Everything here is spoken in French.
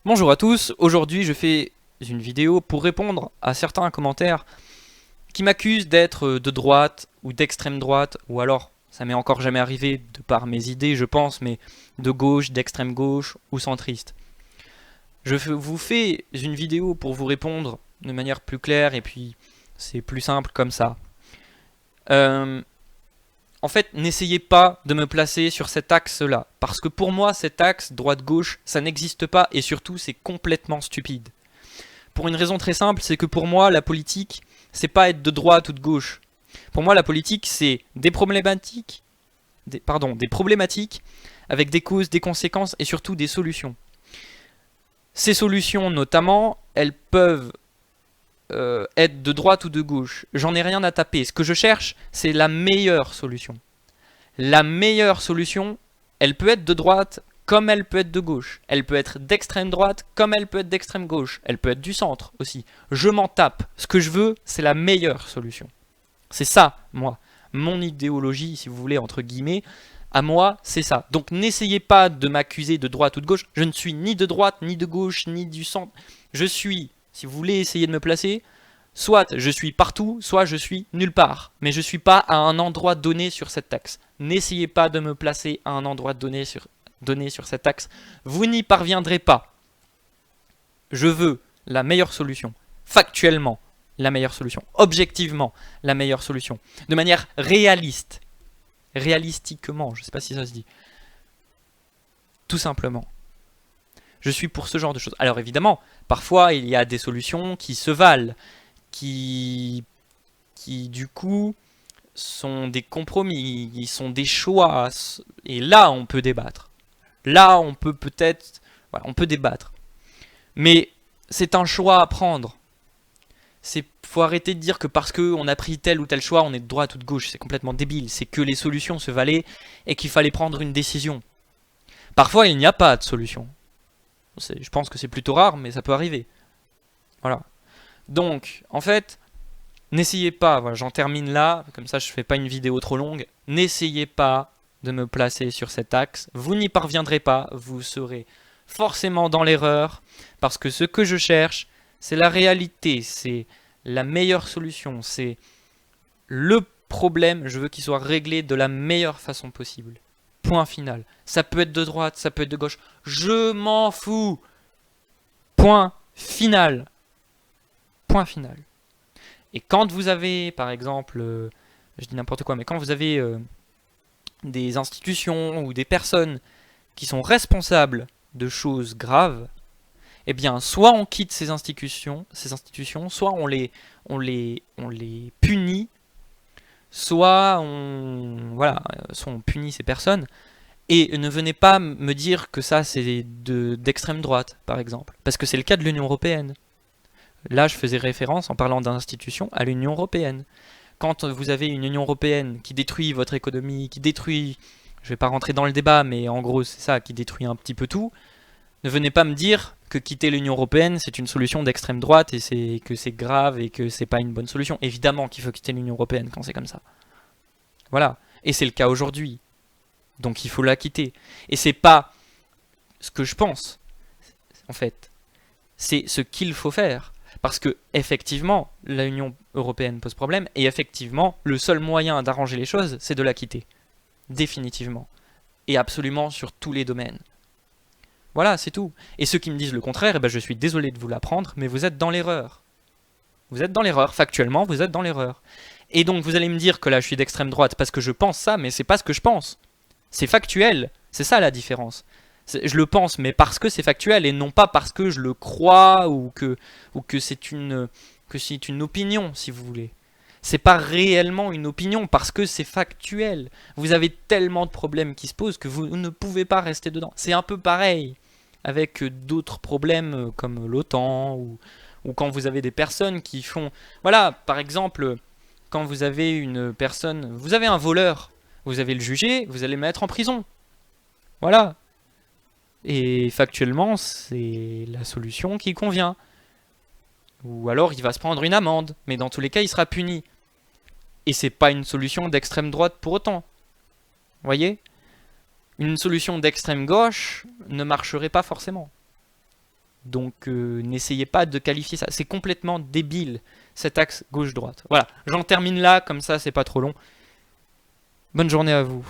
Bonjour à tous, aujourd'hui je fais une vidéo pour répondre à certains commentaires qui m'accusent d'être de droite ou d'extrême droite, ou alors, ça m'est encore jamais arrivé de par mes idées je pense, mais de gauche, d'extrême gauche ou centriste. Vous fais une vidéo pour vous répondre de manière plus claire et puis c'est plus simple comme ça. Euh, En fait, n'essayez pas de me placer sur cet axe-là, parce que pour moi, cet axe droite-gauche, ça n'existe pas et surtout, c'est complètement stupide. Pour une raison très simple, c'est que pour moi, la politique, c'est pas être de droite ou de gauche. Pour moi, la politique, c'est des problématiques avec des causes, des conséquences et surtout des solutions. Ces solutions, notamment, elles peuvent être de droite ou de gauche. J'en ai rien à taper. Ce que je cherche, c'est la meilleure solution. La meilleure solution, elle peut être de droite comme elle peut être de gauche. Elle peut être d'extrême droite comme elle peut être d'extrême gauche. Elle peut être du centre aussi. Je m'en tape. Ce que je veux, c'est la meilleure solution. C'est ça, moi. Mon idéologie, si vous voulez, entre guillemets, à moi, c'est ça. Donc n'essayez pas de m'accuser de droite ou de gauche. Je ne suis ni de droite, ni de gauche, ni du centre. Je suis, si vous voulez essayer de me placer, soit je suis partout, soit je suis nulle part. Mais je ne suis pas à un endroit donné sur cet axe. N'essayez pas de me placer à un endroit donné sur cet axe. Vous n'y parviendrez pas. Je veux la meilleure solution. Factuellement, la meilleure solution. Objectivement, la meilleure solution. De manière réaliste. Réalistiquement, je ne sais pas si ça se dit. Tout simplement. Je suis pour ce genre de choses. Alors évidemment, parfois il y a des solutions qui se valent, qui du coup sont des compromis, ils sont des choix, et là on peut débattre. Là on peut peut-être, voilà, on peut débattre. Mais c'est un choix à prendre. Faut arrêter de dire que parce qu'on a pris tel ou tel choix, on est de droite ou de gauche. C'est complètement débile. C'est que les solutions se valaient et qu'il fallait prendre une décision. Parfois, il n'y a pas de solution. Je pense que c'est plutôt rare, mais ça peut arriver. Voilà. Donc, en fait, n'essayez pas, voilà, j'en termine là, comme ça je fais pas une vidéo trop longue. N'essayez pas de me placer sur cet axe. Vous n'y parviendrez pas. Vous serez forcément dans l'erreur. Parce que ce que je cherche, c'est la réalité. C'est la meilleure solution. C'est le problème. Je veux qu'il soit réglé de la meilleure façon possible. Point final. Ça peut être de droite, ça peut être de gauche. Je m'en fous. Point final. Point final. Et quand vous avez, par exemple, je dis n'importe quoi, mais quand vous avez des institutions ou des personnes qui sont responsables de choses graves, eh bien, soit on quitte ces institutions, soit on les punit, soit on punit ces personnes. Et ne venez pas me dire que ça c'est d'extrême droite, par exemple, parce que c'est le cas de l'Union européenne. Là, je faisais référence en parlant d'institutions à l'Union européenne. Quand vous avez une Union européenne qui détruit votre économie, qui détruit, je vais pas rentrer dans le débat, mais en gros c'est ça, qui détruit un petit peu tout, ne venez pas me dire que quitter l'Union européenne c'est une solution d'extrême droite et que c'est grave et que c'est pas une bonne solution. Évidemment qu'il faut quitter l'Union européenne quand c'est comme ça. Voilà. Et c'est le cas aujourd'hui. Donc il faut la quitter. Et c'est pas ce que je pense, en fait. C'est ce qu'il faut faire. Parce que, effectivement, l'Union européenne pose problème, et effectivement, le seul moyen d'arranger les choses, c'est de la quitter. Définitivement. Et absolument sur tous les domaines. Voilà, c'est tout. Et ceux qui me disent le contraire, eh ben, je suis désolé de vous l'apprendre, mais vous êtes dans l'erreur. Vous êtes dans l'erreur, factuellement, vous êtes dans l'erreur. Et donc, vous allez me dire que là, je suis d'extrême droite parce que je pense ça, mais c'est pas ce que je pense. C'est factuel. C'est ça la différence. Je le pense, mais parce que c'est factuel et non pas parce que je le crois ou que c'est une opinion, si vous voulez. C'est pas réellement une opinion parce que c'est factuel. Vous avez tellement de problèmes qui se posent que vous ne pouvez pas rester dedans. C'est un peu pareil avec d'autres problèmes comme l'OTAN ou quand vous avez des personnes qui font... Voilà, par exemple, quand vous avez une personne... Vous avez un voleur, vous allez le juger, vous allez le mettre en prison. Voilà. Et factuellement, c'est la solution qui convient. Ou alors il va se prendre une amende, mais dans tous les cas, il sera puni. Et c'est pas une solution d'extrême droite pour autant. Vous voyez? Une solution d'extrême gauche ne marcherait pas forcément. Donc n'essayez pas de qualifier ça. C'est complètement débile, cet axe gauche-droite. Voilà, j'en termine là, comme ça c'est pas trop long. Bonne journée à vous.